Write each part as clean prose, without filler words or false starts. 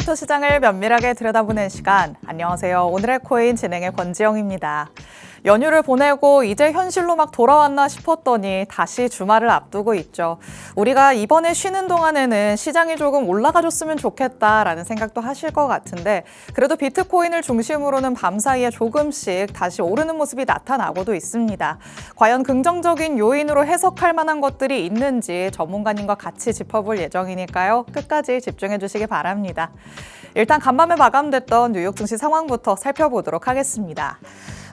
크립토 시장을 면밀하게 들여다보는 시간. 안녕하세요. 오늘의 코인 진행의 권지영입니다. 연휴를 보내고 이제 현실로 막 돌아왔나 싶었더니 다시 주말을 앞두고 있죠. 우리가 이번에 쉬는 동안에는 시장이 조금 올라가줬으면 좋겠다라는 생각도 하실 것 같은데 그래도 비트코인을 중심으로는 밤사이에 조금씩 다시 오르는 모습이 나타나고도 있습니다. 과연 긍정적인 요인으로 해석할 만한 것들이 있는지 전문가님과 같이 짚어볼 예정이니까요. 끝까지 집중해 주시기 바랍니다. 일단 간밤에 마감됐던 뉴욕 증시 상황부터 살펴보도록 하겠습니다.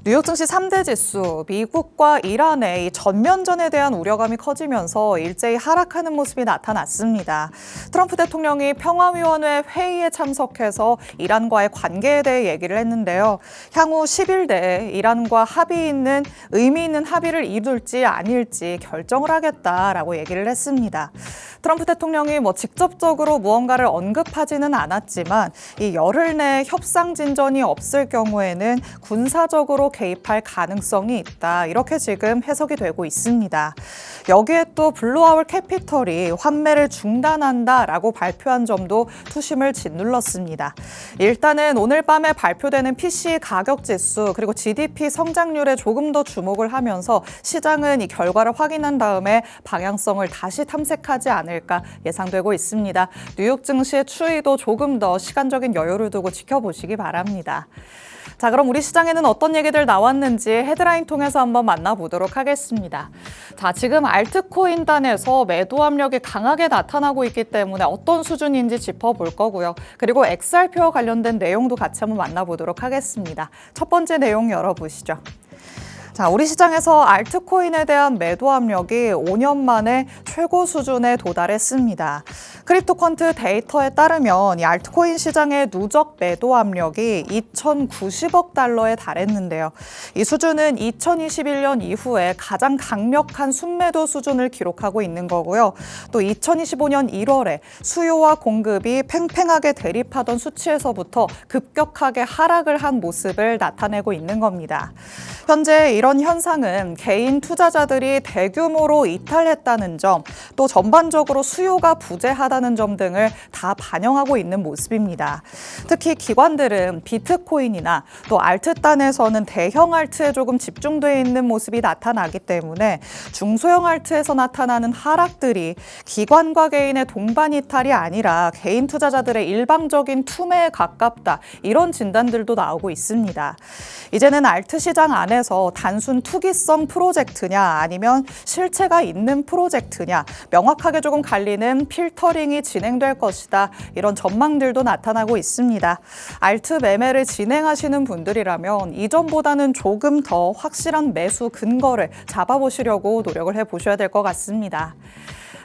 뉴욕 증시 3대 지수, 미국과 이란의 전면전에 대한 우려감이 커지면서 일제히 하락하는 모습이 나타났습니다. 트럼프 대통령이 평화위원회 회의에 참석해서 이란과의 관계에 대해 얘기를 했는데요. 향후 10일 내에 이란과 의미 있는 합의를 이룰지 아닐지 결정을 하겠다라고 얘기를 했습니다. 트럼프 대통령이 직접적으로 무언가를 언급하지는 않았지만 이 열흘 내에 협상 진전이 없을 경우에는 군사적으로 개입할 가능성이 있다. 이렇게 지금 해석이 되고 있습니다. 여기에 또 블루아울 캐피털이 환매를 중단한다라고 발표한 점도 투심을 짓눌렀습니다. 일단은 오늘 밤에 발표되는 PC 가격 지수 그리고 GDP 성장률에 조금 더 주목을 하면서 시장은 이 결과를 확인한 다음에 방향성을 다시 탐색하지 않을까 예상되고 있습니다. 뉴욕 증시의 추이도 조금 더 시간적인 여유를 두고 지켜보시기 바랍니다. 자, 그럼 우리 시장에는 어떤 얘기들 나왔는지 헤드라인 통해서 한번 만나보도록 하겠습니다. 자, 지금 알트코인단에서 매도 압력이 강하게 나타나고 있기 때문에 어떤 수준인지 짚어볼 거고요. 그리고 XRP와 관련된 내용도 같이 한번 만나보도록 하겠습니다. 첫 번째 내용 열어보시죠. 자, 우리 시장에서 알트코인에 대한 매도 압력이 5년 만에 최고 수준에 도달했습니다. 크립토컨트 데이터에 따르면 이 알트코인 시장의 누적 매도 압력이 2,090억 달러에 달했는데요. 이 수준은 2021년 이후에 가장 강력한 순매도 수준을 기록하고 있는 거고요. 또 2025년 1월에 수요와 공급이 팽팽하게 대립하던 수치에서부터 급격하게 하락을 한 모습을 나타내고 있는 겁니다. 현재 이런 현상은 개인 투자자들이 대규모로 이탈했다는 점, 또 전반적으로 수요가 부재하다는 점 등을 다 반영하고 있는 모습입니다. 특히 기관들은 비트코인이나 또 알트단에서는 대형 알트에 조금 집중되어 있는 모습이 나타나기 때문에 중소형 알트에서 나타나는 하락들이 기관과 개인의 동반 이탈이 아니라 개인 투자자들의 일방적인 투매에 가깝다. 이런 진단들도 나오고 있습니다. 이제는 알트 시장 안에서 단순 투기성 프로젝트냐 아니면 실체가 있는 프로젝트냐 명확하게 조금 갈리는 필터링이 진행될 것이다. 이런 전망들도 나타나고 있습니다. 알트 매매를 진행하시는 분들이라면 이전보다는 조금 더 확실한 매수 근거를 잡아보시려고 노력을 해보셔야 될 것 같습니다.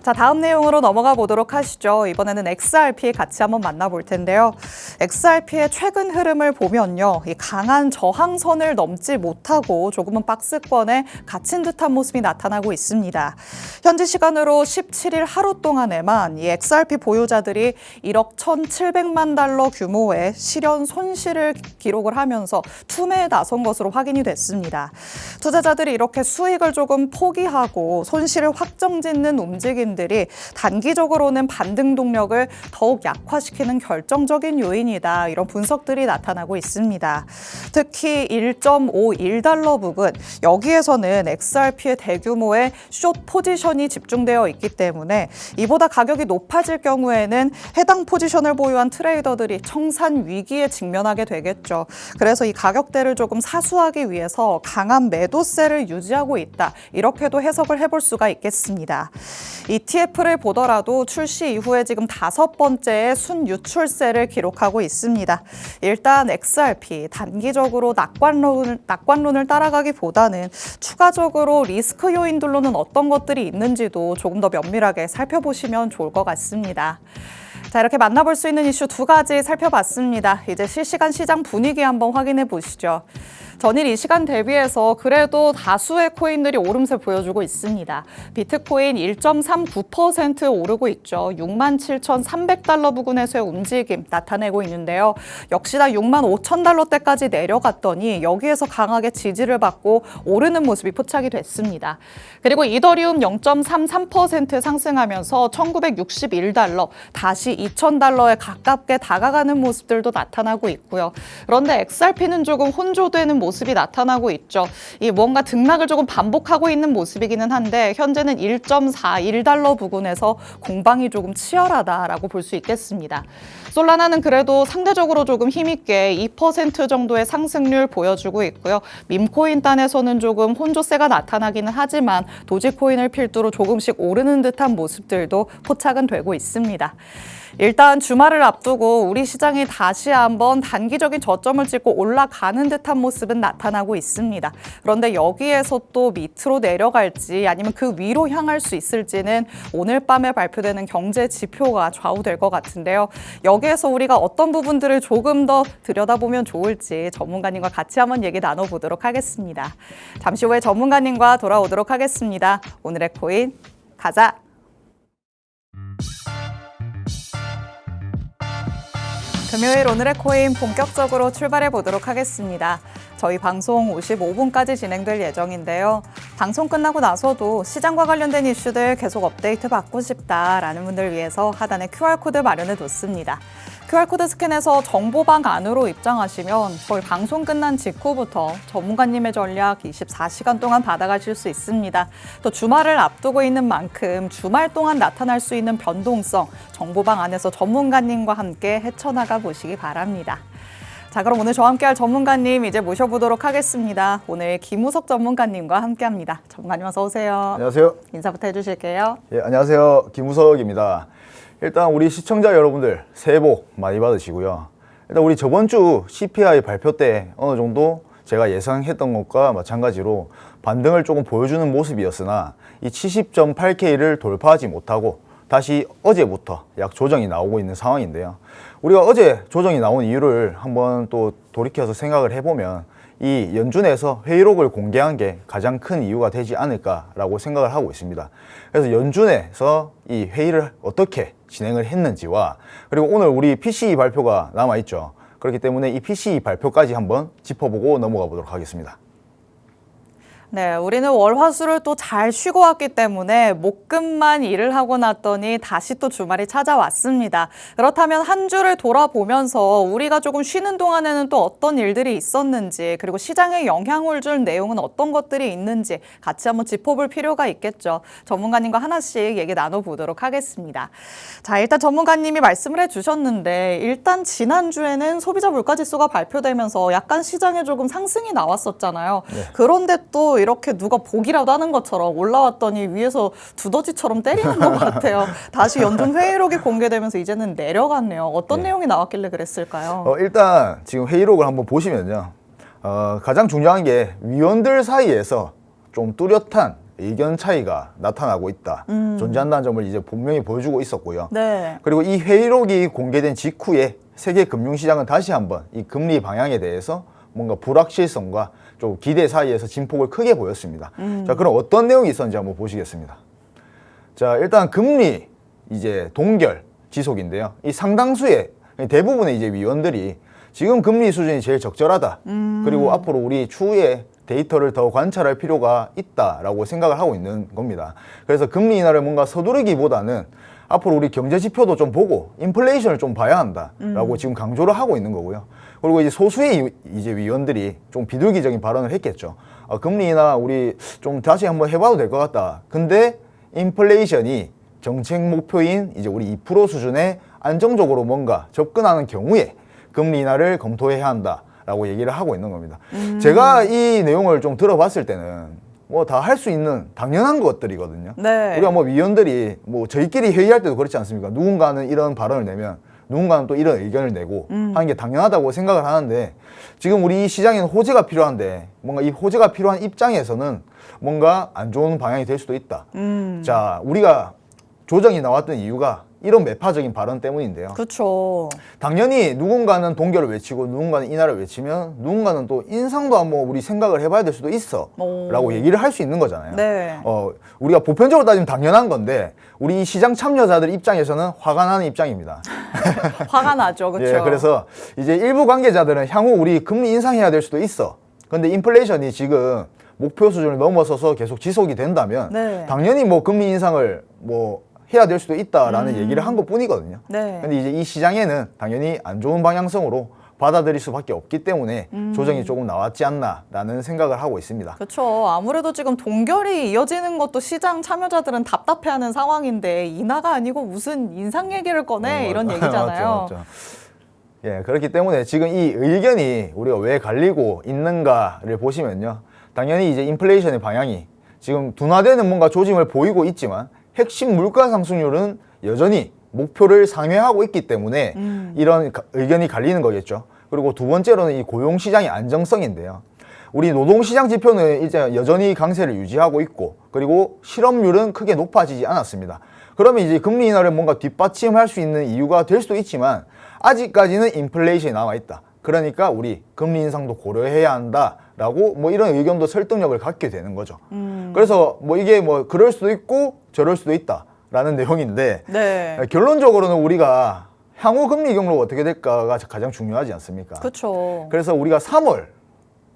자, 다음 내용으로 넘어가 보도록 하시죠. 이번에는 XRP 같이 한번 만나볼 텐데요. XRP의 최근 흐름을 보면요. 이 강한 저항선을 넘지 못하고 조금은 박스권에 갇힌 듯한 모습이 나타나고 있습니다. 현지 시간으로 17일 하루 동안에만 이 XRP 보유자들이 1억 1,700만 달러 규모의 실현 손실을 기록을 하면서 투매에 나선 것으로 확인이 됐습니다. 투자자들이 이렇게 수익을 조금 포기하고 손실을 확정짓는 움직임 들이 단기적으로는 반등 동력을 더욱 약화시키는 결정적인 요인이다. 이런 분석들이 나타나고 있습니다. 특히 1.51달러 부근 여기에서는 XRP의 대규모의 숏 포지션이 집중되어 있기 때문에 이보다 가격이 높아질 경우에는 해당 포지션을 보유한 트레이더들이 청산 위기에 직면하게 되겠죠. 그래서 이 가격대를 조금 사수하기 위해서 강한 매도세를 유지하고 있다. 이렇게도 해석을 해볼 수가 있겠습니다. ETF를 보더라도 출시 이후에 지금 5번째의 순유출세를 기록하고 있습니다. 일단 XRP 단기적으로 낙관론을 따라가기보다는 추가적으로 리스크 요인들로는 어떤 것들이 있는지도 조금 더 면밀하게 살펴보시면 좋을 것 같습니다. 자, 이렇게 만나볼 수 있는 이슈 2가지 살펴봤습니다. 이제 실시간 시장 분위기 한번 확인해 보시죠. 전일 이 시간 대비해서 그래도 다수의 코인들이 오름세 보여주고 있습니다. 비트코인 1.39% 오르고 있죠. 67,300달러 부근에서의 움직임 나타내고 있는데요. 역시나 65,000달러대까지 내려갔더니 여기에서 강하게 지지를 받고 오르는 모습이 포착이 됐습니다. 그리고 이더리움 0.33% 상승하면서 1961달러, 다시 2,000달러에 가깝게 다가가는 모습들도 나타나고 있고요. 그런데 XRP는 조금 혼조되는 모습이 나타나고 있죠. 이 뭔가 등락을 조금 반복하고 있는 모습이기는 한데 현재는 1.41달러 부근에서 공방이 조금 치열하다라고 볼 수 있겠습니다. 솔라나는 그래도 상대적으로 조금 힘있게 2% 정도의 상승률 보여주고 있고요. 밈코인 단에서는 조금 혼조세가 나타나기는 하지만 도지코인을 필두로 조금씩 오르는 듯한 모습들도 포착은 되고 있습니다. 일단 주말을 앞두고 우리 시장이 다시 한번 단기적인 저점을 찍고 올라가는 듯한 모습은 나타나고 있습니다. 그런데 여기에서 또 밑으로 내려갈지 아니면 그 위로 향할 수 있을지는 오늘 밤에 발표되는 경제 지표가 좌우될 것 같은데요. 여기에서 우리가 어떤 부분들을 조금 더 들여다보면 좋을지 전문가님과 같이 한번 얘기 나눠보도록 하겠습니다. 잠시 후에 전문가님과 돌아오도록 하겠습니다. 오늘의 코인 가자! 금요일 오늘의 코인 본격적으로 출발해 보도록 하겠습니다. 저희 방송 55분까지 진행될 예정인데요. 방송 끝나고 나서도 시장과 관련된 이슈들 계속 업데이트 받고 싶다라는 분들 위해서 하단에 QR코드 마련해 뒀습니다. QR코드 스캔해서 정보방 안으로 입장하시면 저희 방송 끝난 직후부터 전문가님의 전략 24시간 동안 받아가실 수 있습니다. 또 주말을 앞두고 있는 만큼 주말 동안 나타날 수 있는 변동성 정보방 안에서 전문가님과 함께 헤쳐나가 보시기 바랍니다. 자, 그럼 오늘 저와 함께할 전문가님 이제 모셔보도록 하겠습니다. 오늘 김우석 전문가님과 함께합니다. 전문가님 어서 오세요. 안녕하세요. 인사부터 해주실게요. 예, 안녕하세요. 김우석입니다. 일단 우리 시청자 여러분들 새해 복 많이 받으시고요. 일단 우리 저번 주 CPI 발표 때 어느 정도 제가 예상했던 것과 마찬가지로 반등을 조금 보여주는 모습이었으나 이 70.8K를 돌파하지 못하고 다시 어제부터 약 조정이 나오고 있는 상황인데요. 우리가 어제 조정이 나온 이유를 한번 또 돌이켜서 생각을 해보면 이 연준에서 회의록을 공개한 게 가장 큰 이유가 되지 않을까라고 생각을 하고 있습니다. 그래서 연준에서 이 회의를 어떻게 진행을 했는지와 그리고 오늘 우리 PCE 발표가 남아있죠. 그렇기 때문에 이 PCE 발표까지 한번 짚어보고 넘어가 보도록 하겠습니다. 네, 우리는 월화수를 또 잘 쉬고 왔기 때문에 목금만 일을 하고 났더니 다시 또 주말이 찾아왔습니다. 그렇다면 한 주를 돌아보면서 우리가 조금 쉬는 동안에는 또 어떤 일들이 있었는지 그리고 시장에 영향을 줄 내용은 어떤 것들이 있는지 같이 한번 짚어볼 필요가 있겠죠. 전문가님과 하나씩 얘기 나눠보도록 하겠습니다. 자, 일단 전문가님이 말씀을 해주셨는데 일단 지난주에는 소비자 물가지수가 발표되면서 약간 시장에 조금 상승이 나왔었잖아요. 네. 그런데 또 이렇게 누가 보기라도 하는 것처럼 올라왔더니 위에서 두더지처럼 때리는 것 같아요. 다시 연준 회의록이 공개되면서 이제는 내려갔네요. 어떤 내용이 나왔길래 그랬을까요? 일단 지금 회의록을 한번 보시면요. 가장 중요한 게 위원들 사이에서 좀 뚜렷한 의견 차이가 나타나고 있다. 존재한다는 점을 이제 분명히 보여주고 있었고요. 네. 그리고 이 회의록이 공개된 직후에 세계 금융시장은 다시 한번 이 금리 방향에 대해서 뭔가 불확실성과 좀 기대 사이에서 진폭을 크게 보였습니다. 자, 그럼 어떤 내용이 있었는지 한번 보시겠습니다. 자, 일단 금리 이제 동결 지속인데요. 이 상당수의 대부분의 이제 위원들이 지금 금리 수준이 제일 적절하다. 그리고 앞으로 우리 추후에 데이터를 더 관찰할 필요가 있다라고 생각을 하고 있는 겁니다. 그래서 금리 인하를 뭔가 서두르기보다는 앞으로 우리 경제 지표도 좀 보고 인플레이션을 좀 봐야 한다라고 지금 강조를 하고 있는 거고요. 그리고 이제 소수의 이제 위원들이 좀 비둘기적인 발언을 했겠죠. 금리 인하 우리 좀 다시 한번 해봐도 될 것 같다. 근데 인플레이션이 정책 목표인 이제 우리 2% 수준에 안정적으로 뭔가 접근하는 경우에 금리 인하를 검토해야 한다라고 얘기를 하고 있는 겁니다. 제가 이 내용을 좀 들어봤을 때는 뭐 다 할 수 있는 당연한 것들이거든요. 네. 우리가 뭐 위원들이 뭐 저희끼리 회의할 때도 그렇지 않습니까? 누군가는 이런 발언을 내면 누군가는 또 이런 의견을 내고 하는 게 당연하다고 생각을 하는데 지금 우리 시장에는 호재가 필요한데 뭔가 이 호재가 필요한 입장에서는 뭔가 안 좋은 방향이 될 수도 있다. 자, 우리가 조정이 나왔던 이유가 이런 매파적인 발언 때문인데요. 그렇죠. 당연히 누군가는 동결을 외치고 누군가는 인하를 외치면 누군가는 또 인상도 한번 우리 생각을 해봐야 될 수도 있어 라고 얘기를 할 수 있는 거잖아요. 네. 우리가 보편적으로 따지면 당연한 건데 우리 시장 참여자들 입장에서는 화가 나는 입장입니다. 화가 나죠. 그렇죠. 예, 그래서 이제 일부 관계자들은 향후 우리 금리 인상해야 될 수도 있어. 근데 인플레이션이 지금 목표 수준을 넘어서서 계속 지속이 된다면 네. 당연히 뭐 금리 인상을 뭐 해야 될 수도 있다라는 얘기를 한 것뿐이거든요. 네. 근데 이제 이 시장에는 당연히 안 좋은 방향성으로 받아들일 수밖에 없기 때문에 조정이 조금 나왔지 않나라는 생각을 하고 있습니다. 그렇죠. 아무래도 지금 동결이 이어지는 것도 시장 참여자들은 답답해하는 상황인데 인하가 아니고 무슨 인상 얘기를 꺼내 이런 얘기잖아요. 맞죠. 예, 그렇기 때문에 지금 이 의견이 우리가 왜 갈리고 있는가를 보시면요. 당연히 이제 인플레이션의 방향이 지금 둔화되는 뭔가 조짐을 보이고 있지만 핵심 물가 상승률은 여전히 목표를 상회하고 있기 때문에 이런 의견이 갈리는 거겠죠. 그리고 두 번째로는 이 고용시장의 안정성인데요. 우리 노동시장 지표는 이제 여전히 강세를 유지하고 있고 그리고 실업률은 크게 높아지지 않았습니다. 그러면 이제 금리 인하를 뭔가 뒷받침할 수 있는 이유가 될 수도 있지만 아직까지는 인플레이션이 남아있다. 그러니까 우리 금리 인상도 고려해야 한다라고 뭐 이런 의견도 설득력을 갖게 되는 거죠. 그래서 뭐 이게 뭐 그럴 수도 있고 저럴 수도 있다라는 내용인데 네. 결론적으로는 우리가 향후 금리 경로가 어떻게 될까가 가장 중요하지 않습니까? 그렇죠. 그래서 우리가 3월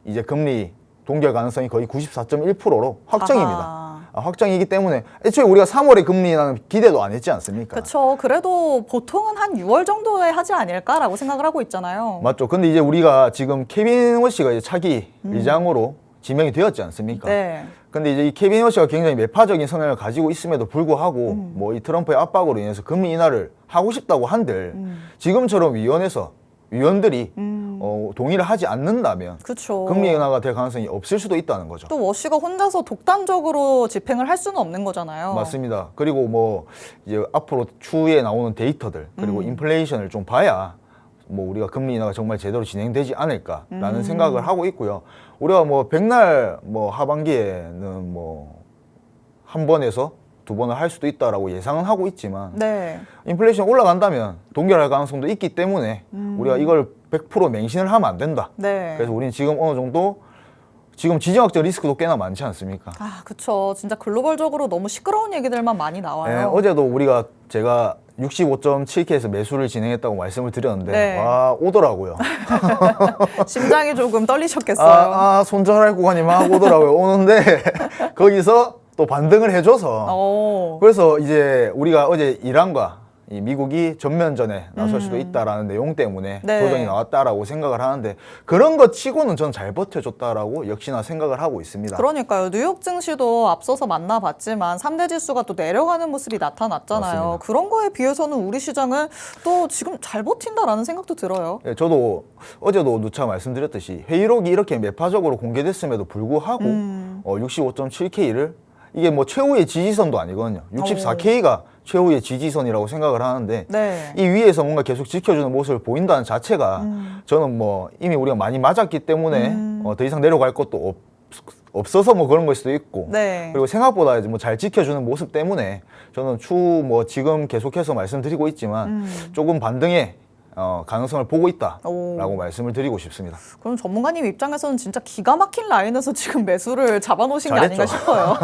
이제 금리 동결 가능성이 거의 94.1%로 확정입니다. 아하. 확정이기 때문에 애초에 우리가 3월에 금리 인하는 기대도 안 했지 않습니까? 그렇죠. 그래도 보통은 한 6월 정도에 하지 않을까라고 생각을 하고 있잖아요. 맞죠. 근데 이제 우리가 지금 케빈 워시가 이제 차기 의장으로 지명이 되었지 않습니까? 네. 근데 이제 이 케빈 워시가 굉장히 매파적인 성향을 가지고 있음에도 불구하고 뭐 이 트럼프의 압박으로 인해서 금리 인하를 하고 싶다고 한들 지금처럼 위원들이 동의를 하지 않는다면 그렇죠. 금리 인하가 될 가능성이 없을 수도 있다는 거죠. 또 워시가 혼자서 독단적으로 집행을 할 수는 없는 거잖아요. 맞습니다. 그리고 뭐 이제 앞으로 추후에 나오는 데이터들 그리고 인플레이션을 좀 봐야 뭐 우리가 금리 인하가 정말 제대로 진행되지 않을까라는 생각을 하고 있고요. 우리가 뭐 백날 뭐 하반기에는 뭐 한 번에서 두 번을 할 수도 있다라고 예상은 하고 있지만 네. 인플레이션 올라간다면 동결할 가능성도 있기 때문에 우리가 이걸 100% 맹신을 하면 안 된다. 네. 그래서 우리는 지금 어느 정도 지금 지정학적 리스크도 꽤나 많지 않습니까? 아, 그렇죠. 진짜 글로벌적으로 너무 시끄러운 얘기들만 많이 나와요. 네, 어제도 제가 65.7K에서 매수를 진행했다고 말씀을 드렸는데 네. 와 오더라고요. 심장이 조금 떨리셨겠어요. 손절할 구간이 막 오더라고요. 오는데 거기서 또 반등을 해줘서 오. 그래서 이제 우리가 어제 이란과 이 미국이 전면전에 나설 수도 있다라는 내용 때문에 네. 조정이 나왔다라고 생각을 하는데 그런 것 치고는 전 잘 버텨줬다라고 역시나 생각을 하고 있습니다. 그러니까요. 뉴욕 증시도 앞서서 만나봤지만 3대 지수가 또 내려가는 모습이 나타났잖아요. 맞습니다. 그런 거에 비해서는 우리 시장은 또 지금 잘 버틴다라는 생각도 들어요. 예, 저도 어제도 누차 말씀드렸듯이 회의록이 이렇게 매파적으로 공개됐음에도 불구하고 65.7K를 이게 뭐 최후의 지지선도 아니거든요. 64K가 최후의 지지선이라고 생각을 하는데 네. 이 위에서 뭔가 계속 지켜주는 모습을 보인다는 자체가 저는 뭐 이미 우리가 많이 맞았기 때문에 더 이상 내려갈 것도 없어서 뭐 그런 걸 수도 있고 네. 그리고 생각보다 이제 뭐 잘 지켜주는 모습 때문에 저는 추후 뭐 지금 계속해서 말씀드리고 있지만 조금 반등의 가능성을 보고 있다라고 말씀을 드리고 싶습니다. 그럼 전문가님 입장에서는 진짜 기가 막힌 라인에서 지금 매수를 잡아놓으신 게 아닌가 잘했죠. 싶어요.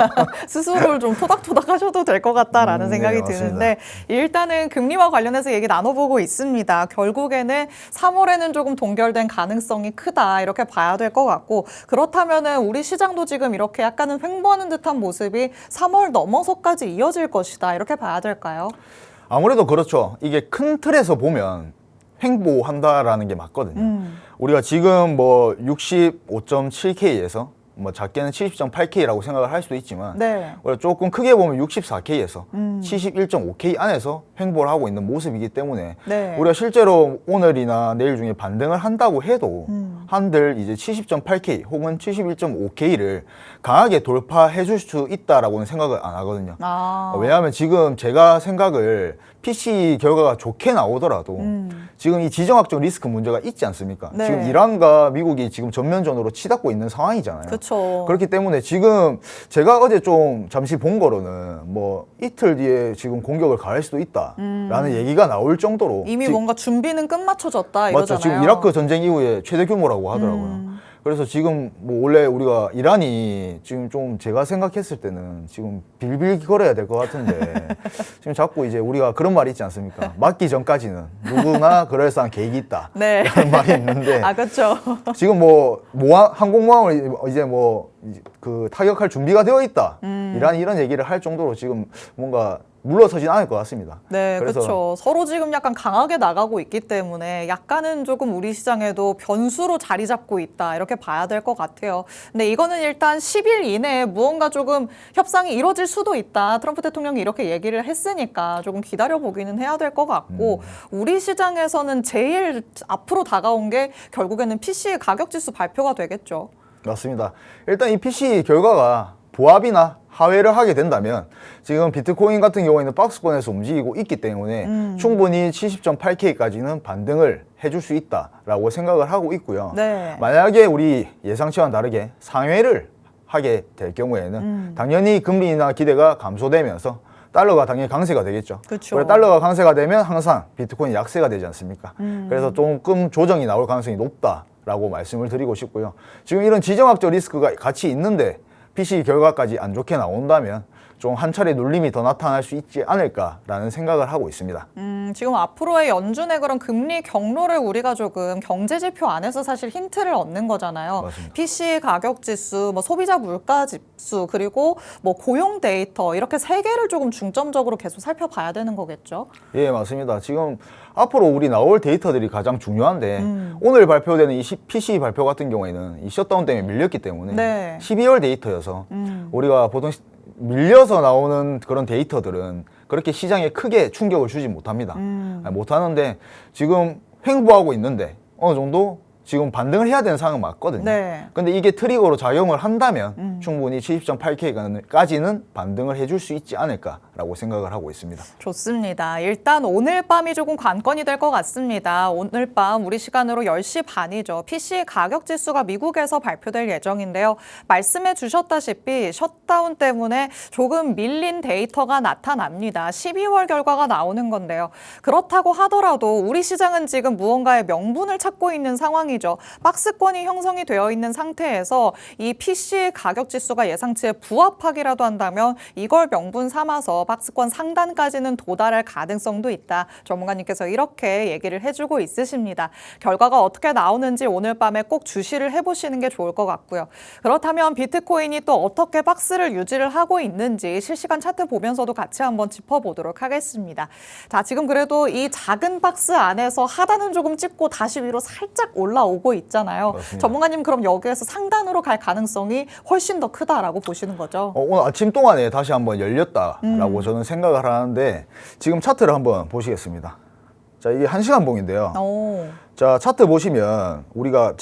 스스로를 좀 토닥토닥 하셔도 될 것 같다라는 생각이 네, 맞습니다. 드는데 일단은 금리와 관련해서 얘기 나눠보고 있습니다. 결국에는 3월에는 조금 동결된 가능성이 크다 이렇게 봐야 될 것 같고 그렇다면은 우리 시장도 지금 이렇게 약간은 횡보하는 듯한 모습이 3월 넘어서까지 이어질 것이다 이렇게 봐야 될까요? 아무래도 그렇죠. 이게 큰 틀에서 보면 횡보한다라는 게 맞거든요. 우리가 지금 뭐 65.7K에서 뭐 작게는 70.8K라고 생각을 할 수도 있지만 네. 우리가 조금 크게 보면 64K에서 71.5K 안에서 횡보를 하고 있는 모습이기 때문에 네. 우리가 실제로 오늘이나 내일 중에 반등을 한다고 해도 한들 이제 70.8K 혹은 71.5K를 강하게 돌파해 줄 수 있다라고는 생각을 안 하거든요. 아. 왜냐하면 지금 제가 생각을 PC 결과가 좋게 나오더라도 지금 이 지정학적 리스크 문제가 있지 않습니까? 네. 지금 이란과 미국이 지금 전면전으로 치닫고 있는 상황이잖아요. 그렇죠. 그렇기 때문에 지금 제가 어제 좀 잠시 본 거로는 뭐 이틀 뒤에 지금 공격을 가할 수도 있다라는 얘기가 나올 정도로 이미 뭔가 준비는 끝마쳐졌다 맞죠. 이러잖아요. 지금 이라크 전쟁 이후에 최대 규모라고 하더라고요. 그래서 지금 뭐 원래 우리가 이란이 지금 좀 제가 생각했을 때는 지금 빌빌 거려야 될 것 같은데 지금 자꾸 이제 우리가 그런 말이 있지 않습니까? 맞기 전까지는 누구나 그럴싸한 계획이 있다. 네. 라는 말이 있는데 아 그렇죠. 지금 뭐 항공모함을 이제 뭐 그 타격할 준비가 되어 있다. 이란이 이런 얘기를 할 정도로 지금 뭔가 물러서진 않을 것 같습니다. 네, 그래서 그렇죠. 서로 지금 약간 강하게 나가고 있기 때문에 약간은 조금 우리 시장에도 변수로 자리 잡고 있다 이렇게 봐야 될 것 같아요. 근데 이거는 일단 10일 이내에 무언가 조금 협상이 이루어질 수도 있다. 트럼프 대통령이 이렇게 얘기를 했으니까 조금 기다려 보기는 해야 될 것 같고 우리 시장에서는 제일 앞으로 다가온 게 결국에는 PC 가격 지수 발표가 되겠죠. 맞습니다. 일단 이 PC 결과가 보합이나 하회를 하게 된다면 지금 비트코인 같은 경우에는 박스권에서 움직이고 있기 때문에 충분히 70.8K까지는 반등을 해줄 수 있다라고 생각을 하고 있고요. 네. 만약에 우리 예상치와는 다르게 상회를 하게 될 경우에는 당연히 금리 인하 기대가 감소되면서 달러가 당연히 강세가 되겠죠. 그쵸. 그래 달러가 강세가 되면 항상 비트코인 약세가 되지 않습니까? 그래서 조금 조정이 나올 가능성이 높다라고 말씀을 드리고 싶고요. 지금 이런 지정학적 리스크가 같이 있는데 PC 결과까지 안 좋게 나온다면 좀 한 차례 눌림이 더 나타날 수 있지 않을까라는 생각을 하고 있습니다. 지금 앞으로의 연준의 그런 금리 경로를 우리가 조금 경제 지표 안에서 사실 힌트를 얻는 거잖아요. 맞습니다. PC 가격 지수, 뭐 소비자 물가 지수, 그리고 뭐 고용 데이터 이렇게 세 개를 조금 중점적으로 계속 살펴봐야 되는 거겠죠. 예, 맞습니다. 지금 앞으로 우리 나올 데이터들이 가장 중요한데 오늘 발표되는 이 PC 발표 같은 경우에는 이 셧다운 때문에 밀렸기 때문에 네. 12월 데이터여서 우리가 보통 밀려서 나오는 그런 데이터들은 그렇게 시장에 크게 충격을 주지 못합니다. 못하는데 지금 횡보하고 있는데 어느 정도 지금 반등을 해야 되는 상황은 맞거든요. 네. 근데 이게 트리거로 작용을 한다면 충분히 70.8K까지는 반등을 해줄 수 있지 않을까라고 생각을 하고 있습니다. 좋습니다. 일단 오늘 밤이 조금 관건이 될 것 같습니다. 오늘 밤 우리 시간으로 10시 반이죠. PC 가격 지수가 미국에서 발표될 예정인데요. 말씀해 주셨다시피 셧다운 때문에 조금 밀린 데이터가 나타납니다. 12월 결과가 나오는 건데요. 그렇다고 하더라도 우리 시장은 지금 무언가의 명분을 찾고 있는 상황이죠. 박스권이 형성이 되어 있는 상태에서 이 PC 가격 지수가 예상치에 부합하기라도 한다면 이걸 명분 삼아서 박스권 상단까지는 도달할 가능성도 있다. 전문가님께서 이렇게 얘기를 해주고 있으십니다. 결과가 어떻게 나오는지 오늘 밤에 꼭 주시를 해보시는 게 좋을 것 같고요. 그렇다면 비트코인이 또 어떻게 박스를 유지를 하고 있는지 실시간 차트 보면서도 같이 한번 짚어보도록 하겠습니다. 자, 지금 그래도 이 작은 박스 안에서 하단은 조금 찍고 다시 위로 살짝 올라오고 있잖아요. 맞습니다. 전문가님 그럼 여기에서 상단으로 갈 가능성이 훨씬 더 크다라고 보시는 거죠? 오늘 아침 동안에 다시 한번 열렸다라고 저는 생각을 하는데 지금 차트를 한번 보시겠습니다. 자, 이게 1시간 봉인데요. 오. 자, 차트 보시면 우리가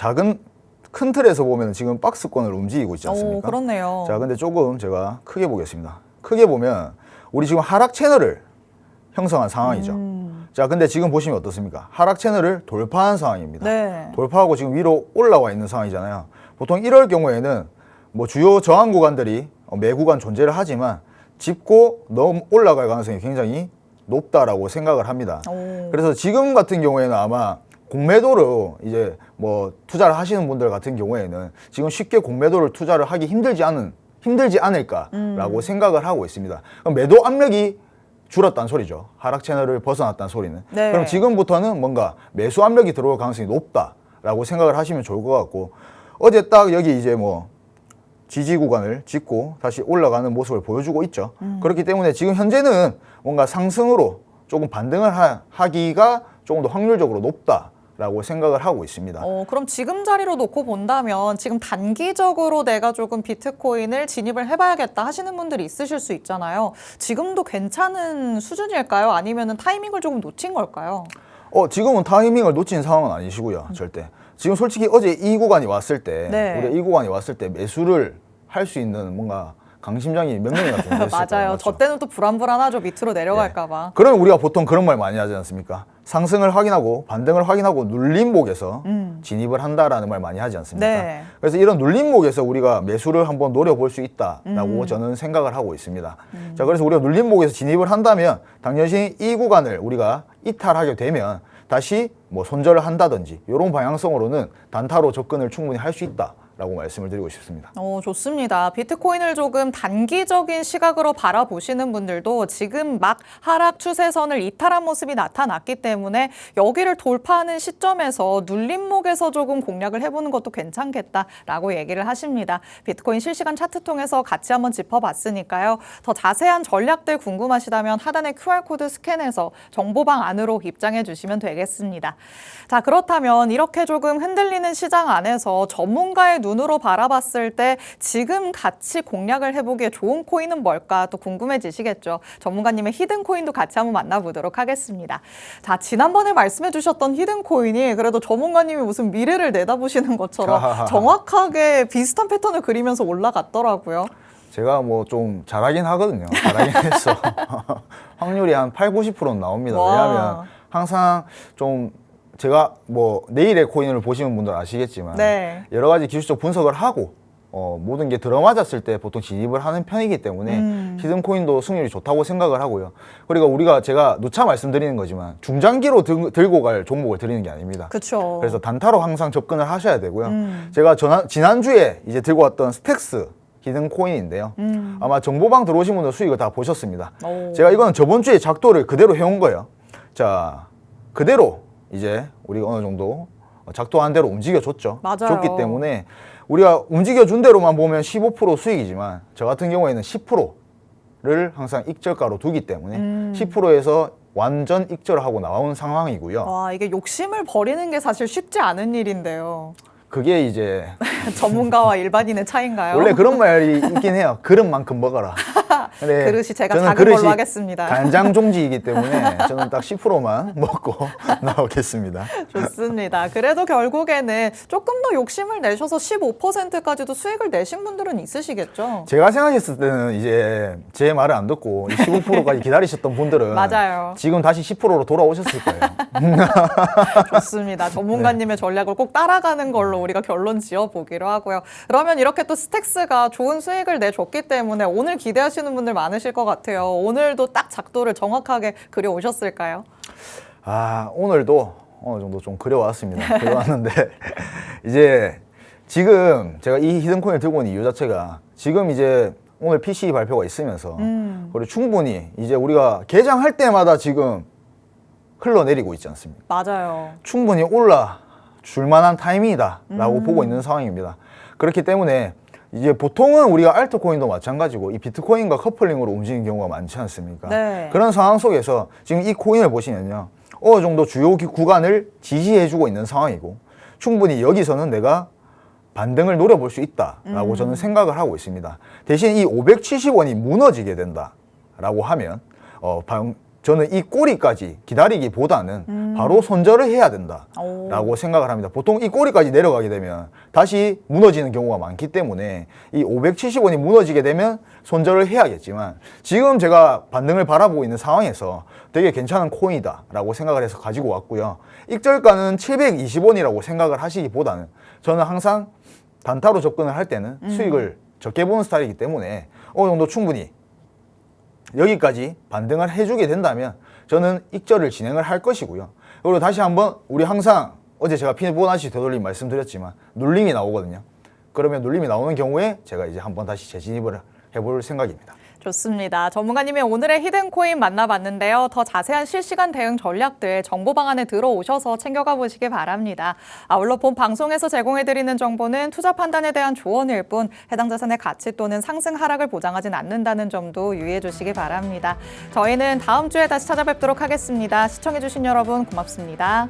큰 틀에서 보면 지금 박스권을 움직이고 있지 오, 않습니까? 그렇네요. 자, 근데 조금 제가 크게 보겠습니다. 크게 보면 우리 지금 하락 채널을 형성한 상황이죠. 자, 근데 지금 보시면 어떻습니까? 하락 채널을 돌파한 상황입니다. 네. 돌파하고 지금 위로 올라와 있는 상황이잖아요. 보통 이럴 경우에는 뭐 주요 저항 구간들이 매 구간 존재를 하지만 짚고 넘 올라갈 가능성이 굉장히 높다라고 생각을 합니다. 오. 그래서 지금 같은 경우에는 아마 공매도로 이제 뭐 투자를 하시는 분들 같은 경우에는 지금 쉽게 공매도를 투자를 하기 힘들지 않을까라고 생각을 하고 있습니다. 그럼 매도 압력이 줄었다는 소리죠. 하락 채널을 벗어났다는 소리는. 네. 그럼 지금부터는 뭔가 매수 압력이 들어올 가능성이 높다라고 생각을 하시면 좋을 것 같고 어제 딱 여기 이제 뭐 지지 구간을 짚고 다시 올라가는 모습을 보여주고 있죠. 그렇기 때문에 지금 현재는 뭔가 상승으로 조금 반등을 하기가 조금 더 확률적으로 높다라고 생각을 하고 있습니다. 그럼 지금 자리로 놓고 본다면 지금 단기적으로 내가 조금 비트코인을 진입을 해봐야겠다 하시는 분들이 있으실 수 있잖아요. 지금도 괜찮은 수준일까요? 아니면 타이밍을 조금 놓친 걸까요? 지금은 타이밍을 놓친 상황은 아니시고요. 절대. 지금 솔직히 어제 이 구간이 왔을 때 네. 우리가 이 구간이 왔을 때 매수를 할 수 있는 뭔가 강심장이 몇 명이나 정도 됐을까요? 맞아요. 맞죠? 저 때는 또 불안불안하죠. 밑으로 내려갈까 봐. 그러면 우리가 보통 그런 말 많이 하지 않습니까? 상승을 확인하고 반등을 확인하고 눌림목에서 진입을 한다라는 말 많이 하지 않습니까? 네. 그래서 이런 눌림목에서 우리가 매수를 한번 노려볼 수 있다라고 저는 생각을 하고 있습니다. 자, 그래서 우리가 눌림목에서 진입을 한다면 당연히 이 구간을 우리가 이탈하게 되면 다시 뭐 손절을 한다든지 이런 방향성으로는 단타로 접근을 충분히 할 수 있다라고 말씀을 드리고 싶습니다. 좋습니다. 비트코인을 조금 단기적인 시각으로 바라보시는 분들도 지금 막 하락 추세선을 이탈한 모습이 나타났기 때문에 여기를 돌파하는 시점에서 눌림목에서 조금 공략을 해보는 것도 괜찮겠다라고 얘기를 하십니다. 비트코인 실시간 차트 통해서 같이 한번 짚어봤으니까요. 더 자세한 전략들 궁금하시다면 하단의 QR코드 스캔해서 정보방 안으로 입장해 주시면 되겠습니다. 자, 그렇다면 이렇게 조금 흔들리는 시장 안에서 전문가의 눈으로 바라봤을 때 지금 같이 공략을 해보기에 좋은 코인은 뭘까 또 궁금해지시겠죠. 전문가님의 히든 코인도 같이 한번 만나보도록 하겠습니다. 자, 지난번에 말씀해 주셨던 히든 코인이 그래도 전문가님이 무슨 미래를 내다보시는 것처럼 정확하게 비슷한 패턴을 그리면서 올라갔더라고요. 제가 뭐 좀 잘하긴 하거든요. 잘하긴 했어. 확률이 한 8, 90%는 나옵니다. 와. 왜냐하면 항상 좀 제가 뭐 내일의 코인을 보시는 분들 아시겠지만 네. 여러 가지 기술적 분석을 하고 모든 게 들어맞았을 때 보통 진입을 하는 편이기 때문에 히든 코인도 승률이 좋다고 생각을 하고요. 그리고 제가 누차 말씀드리는 거지만 중장기로 들고 갈 종목을 드리는 게 아닙니다. 그렇죠. 그래서 단타로 항상 접근을 하셔야 되고요. 제가 지난주에 이제 들고 왔던 스택스 히든 코인인데요. 아마 정보방 들어오신 분들 수익을 다 보셨습니다. 오. 제가 이거는 저번 주에 작도를 그대로 해온 거예요. 자, 그대로 이제 우리가 어느 정도 작동한 대로 움직여줬죠. 맞아요. 줬기 때문에 우리가 움직여준 대로만 보면 15% 수익이지만 저 같은 경우에는 10%를 항상 익절가로 두기 때문에 10%에서 완전 익절을 하고 나온 상황이고요. 와, 이게 욕심을 버리는 게 사실 쉽지 않은 일인데요. 그게 이제 전문가와 일반인의 차이인가요? 원래 그런 말이 있긴 해요. 그릇 만큼 먹어라. 근데 그릇이 제가 저는 작은 그릇이 걸로 하겠습니다. 간장 종지이기 때문에 저는 딱 10%만 먹고 나오겠습니다. 좋습니다. 그래도 결국에는 조금 더 욕심을 내셔서 15%까지도 수익을 내신 분들은 있으시겠죠? 제가 생각했을 때는 이제 제 말을 안 듣고 15%까지 기다리셨던 분들은 맞아요. 지금 다시 10%로 돌아오셨을 거예요. 좋습니다. 전문가님의 전략을 꼭 따라가는 걸로 우리가 결론 지어보기로 하고요. 그러면 이렇게 또 스택스가 좋은 수익을 내줬기 때문에 오늘 기대하시는 분들 많으실 것 같아요. 오늘도 딱 작도를 정확하게 그려오셨을까요? 오늘도 어느 정도 좀 그려왔습니다. 그려왔는데 이제 지금 제가 이 히든코인을 들고 온 이유 자체가 지금 이제 오늘 PC 발표가 있으면서 그리고 충분히 이제 우리가 개장할 때마다 지금 흘러내리고 있지 않습니까? 맞아요. 충분히 올라줄 만한 타이밍이다라고 보고 있는 상황입니다. 그렇기 때문에 이제 보통은 우리가 알트코인도 마찬가지고 이 비트코인과 커플링으로 움직이는 경우가 많지 않습니까? 네. 그런 상황 속에서 지금 이 코인을 보시면요. 어느 정도 주요 구간을 지지해주고 있는 상황이고 충분히 여기서는 내가 반등을 노려볼 수 있다라고 저는 생각을 하고 있습니다. 대신 이 570원이 무너지게 된다라고 하면 저는 이 꼬리까지 기다리기보다는 바로 손절을 해야 된다라고 생각을 합니다. 보통 이 꼬리까지 내려가게 되면 다시 무너지는 경우가 많기 때문에 이 570원이 무너지게 되면 손절을 해야겠지만 지금 제가 반등을 바라보고 있는 상황에서 되게 괜찮은 코인이다라고 생각을 해서 가지고 왔고요. 익절가는 720원이라고 생각을 하시기보다는 저는 항상 단타로 접근을 할 때는 수익을 적게 보는 스타일이기 때문에 어느 정도 충분히 여기까지 반등을 해주게 된다면 저는 익절을 진행을 할 것이고요. 그리고 다시 한번 우리 항상 어제 제가 피보나치 되돌림 말씀드렸지만 눌림이 나오거든요. 그러면 눌림이 나오는 경우에 제가 이제 한번 다시 재진입을 해볼 생각입니다. 좋습니다. 전문가님의 오늘의 히든코인 만나봤는데요. 더 자세한 실시간 대응 전략들 정보방 안에 들어오셔서 챙겨가 보시기 바랍니다. 아울러 본 방송에서 제공해드리는 정보는 투자 판단에 대한 조언일 뿐 해당 자산의 가치 또는 상승 하락을 보장하진 않는다는 점도 유의해 주시기 바랍니다. 저희는 다음 주에 다시 찾아뵙도록 하겠습니다. 시청해주신 여러분 고맙습니다.